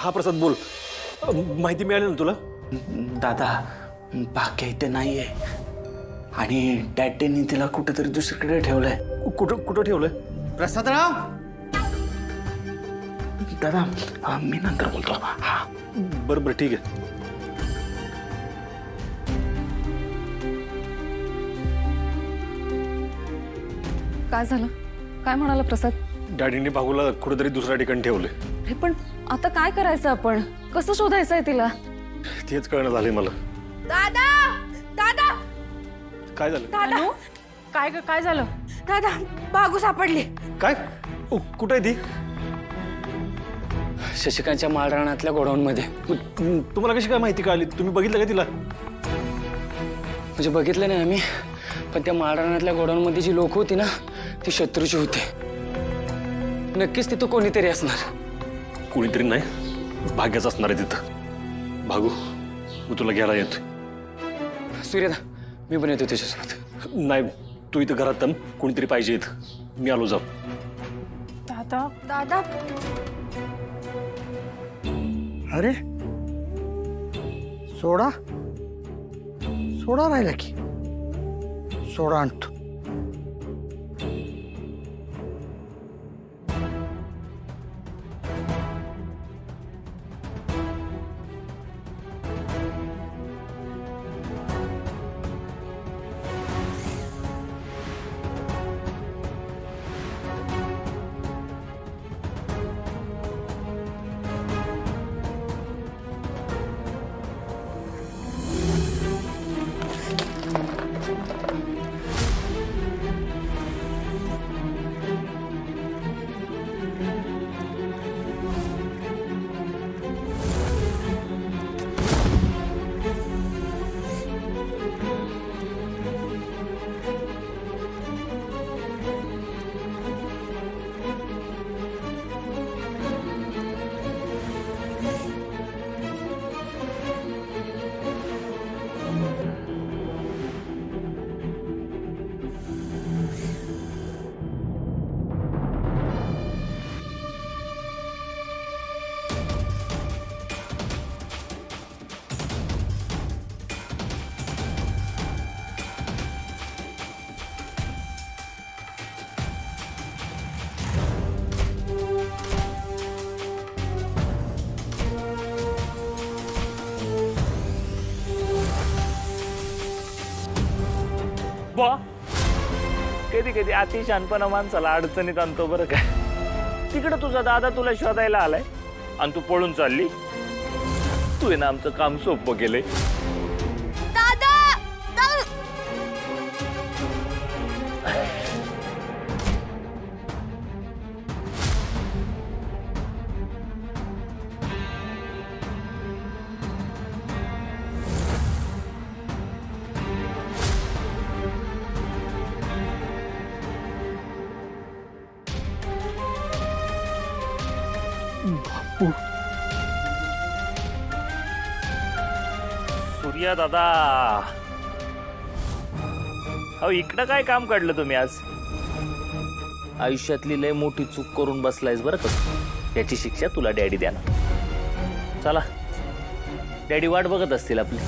हा प्रसाद बोल. माहिती मिळाली ना तुला? दादा भाग्य इथे नाहीये आणि डॅडीने तिला कुठेतरी दुसरीकडे ठेवलंय. कुठं ठेवलंय? प्रसादराव दादा मी नंतर बोलतो. हा बरं ठीक आहे. काय झालं? काय म्हणाला प्रसाद? डॅडीने भागूला कुठेतरी दुसऱ्या ठिकाणी ठेवले. हे पण आता काय करायचं आपण? कसं शोधायचंय तिला? तेच कळणं झालंय मला. दादा दादा काय झालं? दादा काय झालं? दादा बागू सापडली. काय? कुठे आहे ती? शशिकांतच्या माळरानातल्या गोडाऊनमध्ये. तुम्हाला कशी काय माहिती कळाली? तुम्ही बघितलं का तिला? म्हणजे बघितलं नाही आम्ही, पण त्या माळरानातल्या गोडाऊनमध्ये जी लोक होती ना ती शत्रूची होते. नक्कीच तिथं कोणीतरी असणार. कोणीतरी नाही, भाग्याच असणार आहे तिथं. भागू मी तुला घ्यायला येतोय. सूर्यदा मी पण येतो तुझ्यासोबत. नाही तू इथं घरात थांब, कोणीतरी पाहिजे इथं. मी आलो जाऊ. दादा दादा अरे सोडा सोडा राहिला की. सोडा आणतो. कधी कधी अतिशहाणपणा माणसाला अडचणीत आणतो बरं का. तिकडे तुझा दादा तुला शोधायला आलाय आणि तू पळून चालली. तू आहे ना आमचं काम सोपं केलंय. सूर्या दादा अहो इकडं काय काम काढलं तुम्ही आज? आयुष्यातली लय मोठी चूक करून बसलायस बरं का. याची शिक्षा तुला डॅडी द्या ना. चला डॅडी वाट बघत असतील आपली.